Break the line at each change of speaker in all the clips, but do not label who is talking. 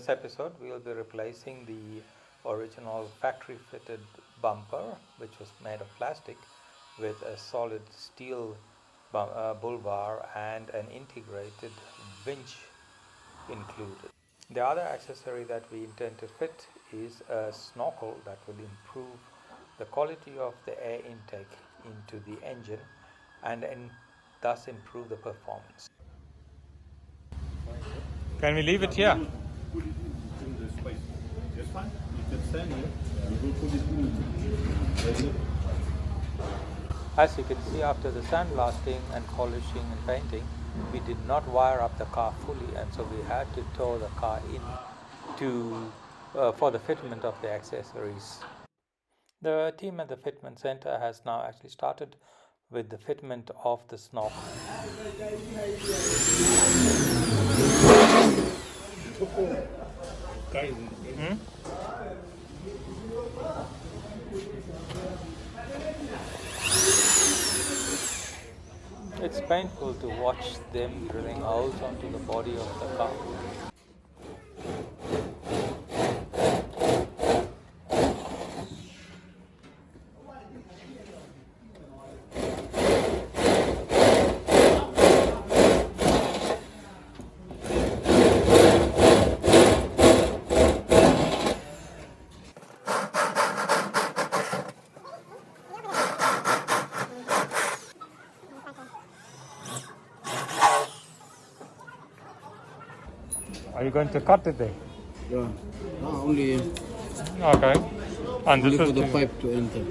this episode, we will be replacing the original factory fitted bumper, which was made of plastic, with a solid steel bull bar and an integrated winch included. The other accessory that we intend to fit is a snorkel that will improve the quality of the air intake into the engine and thus improve the performance. Can we leave it here?
Put it in the space. That's fine. You can stand here. You will put it in.
As you can see, after the sandblasting and polishing and painting, we did not wire up the car fully, and so we had to tow the car in for the fitment of the accessories. The team at the fitment center has now actually started with the fitment of the snorkel. It's painful to watch them drilling holes onto the body of the car. Are you going to cut it there?
Yeah. No, only.
Okay. And
Only
this
for
is
the pipe to enter.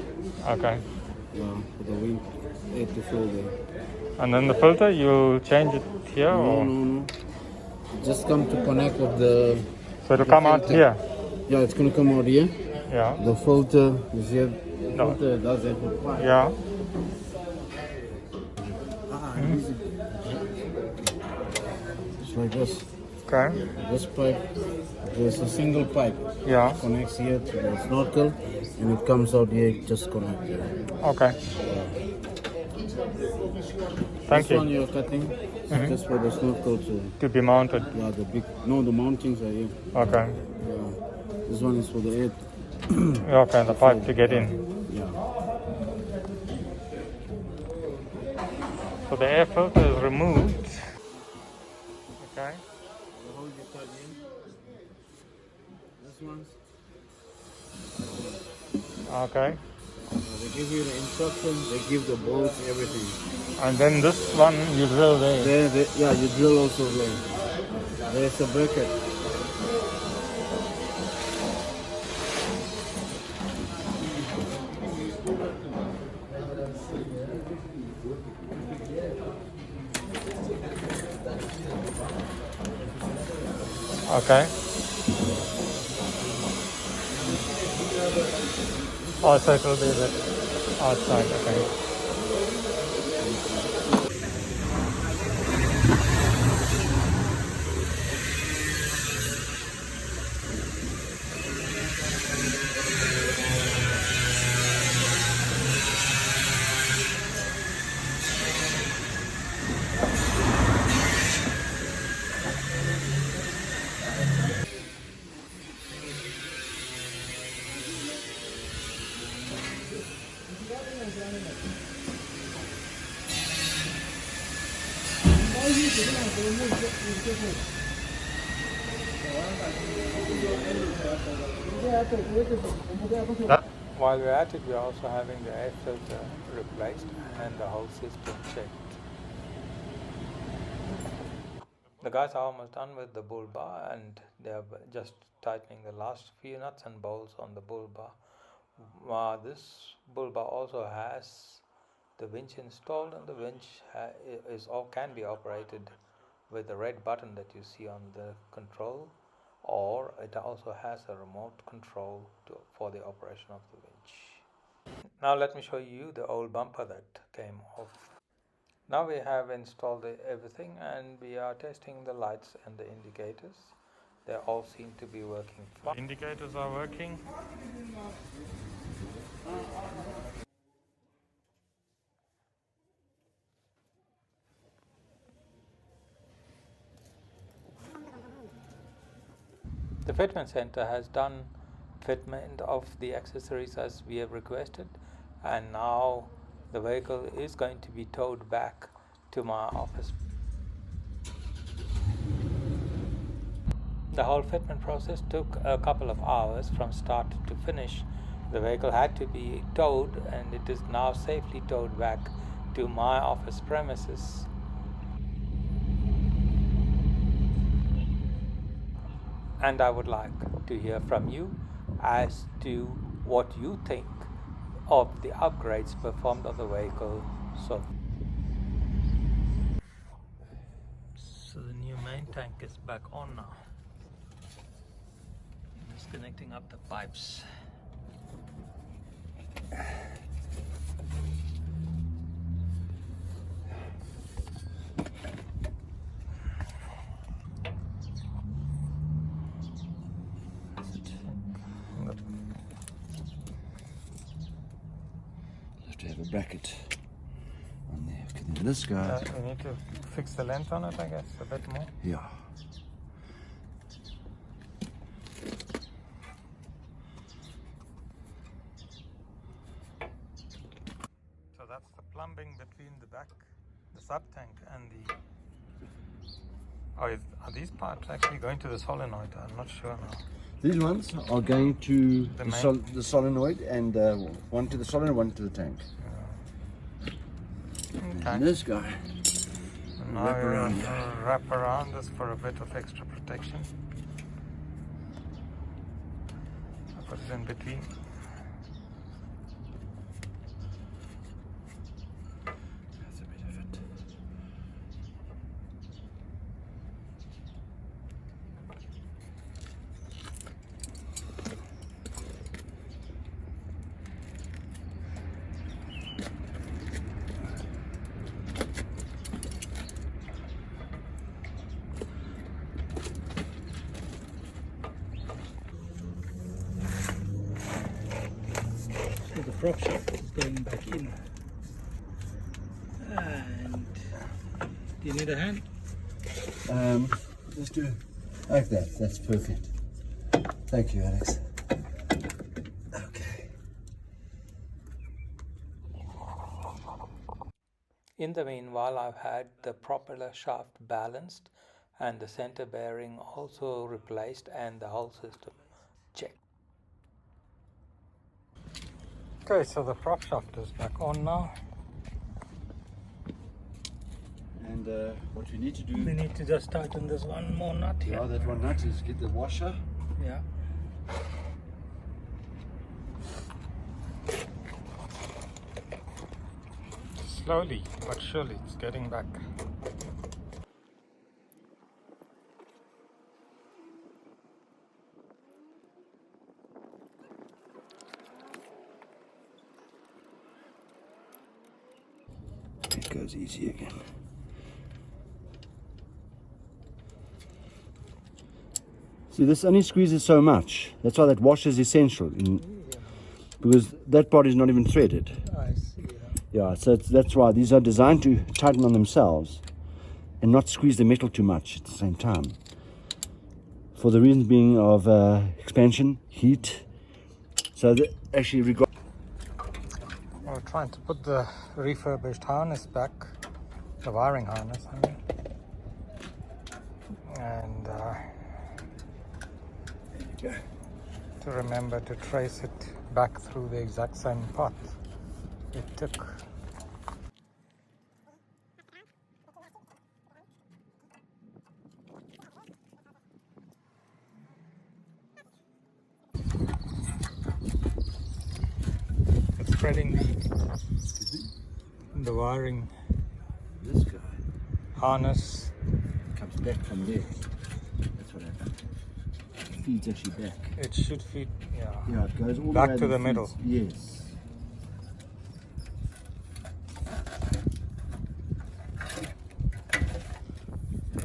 Okay.
Yeah, for the wind air to flow there.
And then the filter, you change it here, or
No. Just come to connect with the.
so it'll come out here?
Yeah, it's gonna come out here.
Yeah.
The filter is here. The
No.
filter does it.
Yeah.
Easy. It's like this.
Okay.
This pipe, there's a single pipe.
Yeah.
Connects here to the snorkel, and it comes out here. Just connect here.
Okay. Thank
This
you.
one you're cutting, just for the snorkel
To be mounted.
yeah, the big. No, the mountings are here.
Okay.
Yeah. This one is for the air.
Okay, the pipe to get in.
Yeah.
So the air filter is removed. Okay.
The hole you cut in. This one's.
Okay.
They give you the instructions. They give the bolts, everything.
And then this one you drill there.
Yeah, you drill also there. There's a bracket.
Okay. Oh, so it will be the outside. Okay. While we're at it, we're also having the air filter replaced and the whole system checked. The guys are almost done with the bull bar, and they're just tightening the last few nuts and bolts on the bull bar. This bull bar also has the winch installed, and the winch can be operated with the red button that you see on the control, or it also has a remote control for the operation of the winch. Now let me show you the old bumper that came off. Now we have installed everything, and we are testing the lights and the indicators. They all seem to be working fine. Indicators are working. The fitment center has done fitment of the accessories as we have requested, and now the vehicle is going to be towed back to my office. The whole fitment process took a couple of hours from start to finish. The vehicle had to be towed, and it is now safely towed back to my office premises. And I would like to hear from you as to what you think of the upgrades performed on the vehicle. So the new main tank is back on now. Just connecting up the pipes.
Have to have a bracket on there. Okay, then this guy.
We need to fix the length on it, I guess, a bit more.
Yeah.
So that's the plumbing between the back, the sub tank, and the. Oh, are these parts actually going to the solenoid? I'm not sure now.
These ones are going to
The
the solenoid, and one to the solenoid, one to the tank.
Okay.
And this guy.
Now wrap around this for a bit of extra protection. I put it in between.
That's a bit of it.
So the prop shaft is going back in. And do you need a hand?
Just do it like that. That's perfect. Thank you, Alex. Okay.
In the meanwhile, I've had the propeller shaft balanced and the center bearing also replaced and the whole system checked. Okay, so the prop shaft is back on now.
And what we need to do.
We need to just tighten this one more nut here.
Yeah, that one nut is get the washer.
Yeah. Slowly but surely it's getting back.
It goes easy again. See, this only squeezes so much. That's why that washer is essential, because that part is not even threaded.
I see.
Yeah, so that's why these are designed to tighten on themselves and not squeeze the metal too much at the same time. For the reason being of expansion, heat. So that actually
We're trying to put the refurbished harness back, the wiring harness, I mean. And to remember to trace it back through the exact same path it took. It's spreading the wiring
this guy
harness.
comes back from there. That's what happened. It feeds actually back.
It should feed, yeah.
Yeah, it goes all
Back
the way
to
and
the
feeds-
middle.
Yes.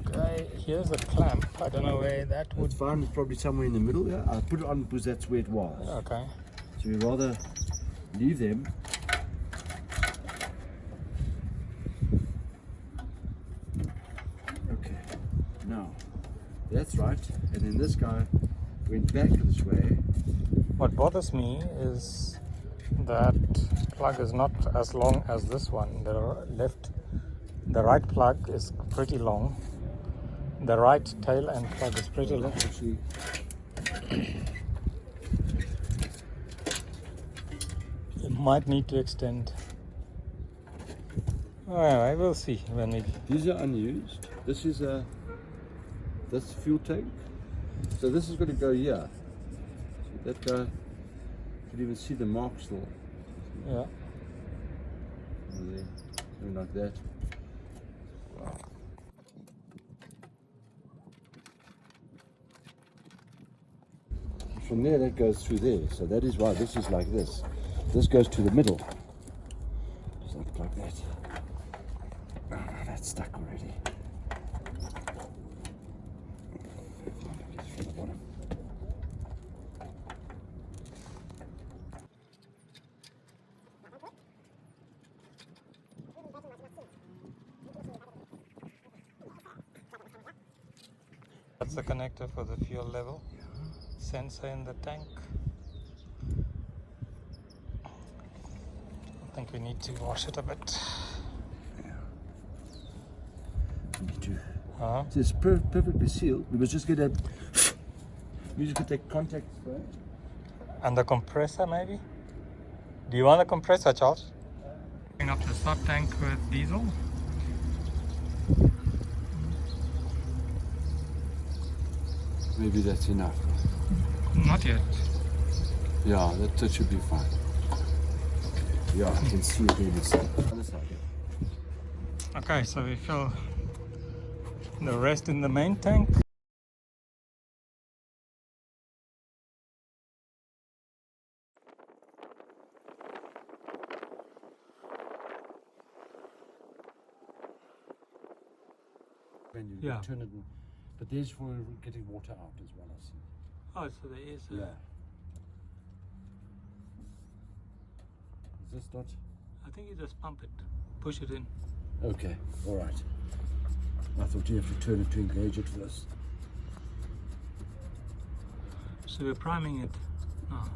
Okay, here's a clamp. I don't know where that would.
It's fine. It's probably somewhere in the middle. Yeah, I put it on because that's where it was.
Okay.
So we rather leave them. Okay. Now, that's right. And then this guy went back this way.
What bothers me is that plug is not as long as this one. The right plug is pretty long. The right tail end plug is pretty long.
Actually,
You might need to extend. Well, I will see when we.
these are unused. This is this fuel tank. So this is going to go here. So that guy, you can even see the mark still.
Yeah.
Over there, something like that. From there, that goes through there. So that is why this is like this. This goes to the middle. Just like that. Oh, no, that's stuck already. From the bottom.
That's the connector for the fuel level sensor in the tank. I think we need to wash it a bit.
Me too.
Uh-huh.
So it's perfectly sealed. We was just gonna take contact spray.
And the compressor maybe? Do you want a compressor, Charles? Filling up the sub tank with diesel.
Maybe that's enough.
Not yet.
Yeah, that should be fine. Yeah, I can see it there. Other side.
Okay, so we fill the rest in the main tank.
When you
Yeah.
turn it, but there's for getting water out as well. I see.
Oh, so there is.
Yeah. Is this not?
I think you just pump it, push it in.
Okay, all right. I thought you have to turn it to engage it first.
So we're priming it. Oh.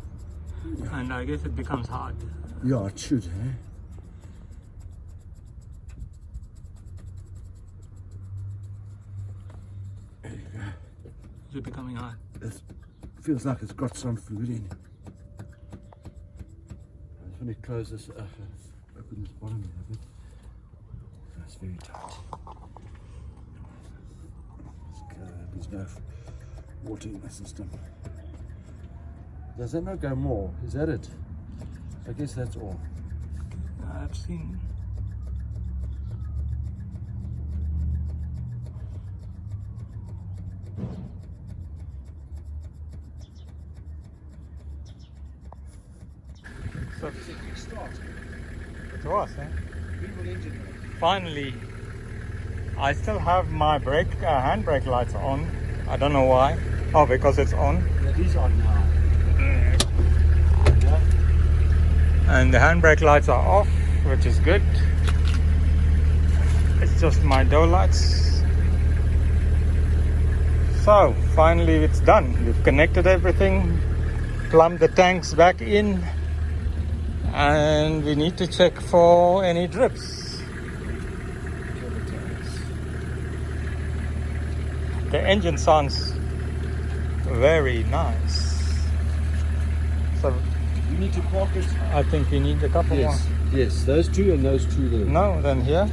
And I guess it becomes hard.
Yeah, it should, eh? There you go.
Is it becoming hard?
It feels like it's got some fluid in. I just want to close this, open this bottom here a bit. That's very tight. There's no water in the system. Does that not go more? Is that it? I guess that's all.
I've seen. So it was, eh? Finally, I still have my handbrake lights on. I don't know why. Oh, because it's on.
It is on now.
And the handbrake lights are off, which is good. It's just my door lights. So finally it's done. We've connected everything, plumbed the tanks back in, and we need to check for any drips. The engine sounds very nice. So
You need to park it.
I think we need a couple
Yes, yes, those two and those two there.
more. No, then here.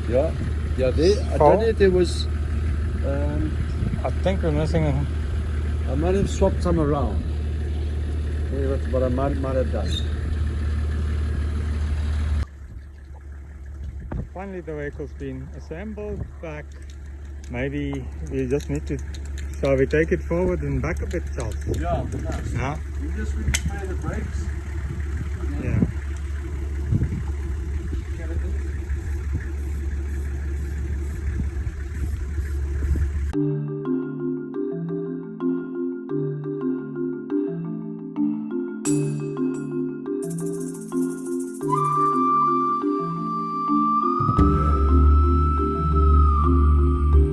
Yeah, yeah, there. I
Four.
don't know if there was.
I think we're missing.
I might have swapped some around. Yeah, what I might have done.
Finally, the vehicle's been assembled back. Maybe we just need to. Shall we take it forward and back a bit, Charles?
Yeah, nice.
Huh?
You just really spray the brakes.
Yeah.
Get it in.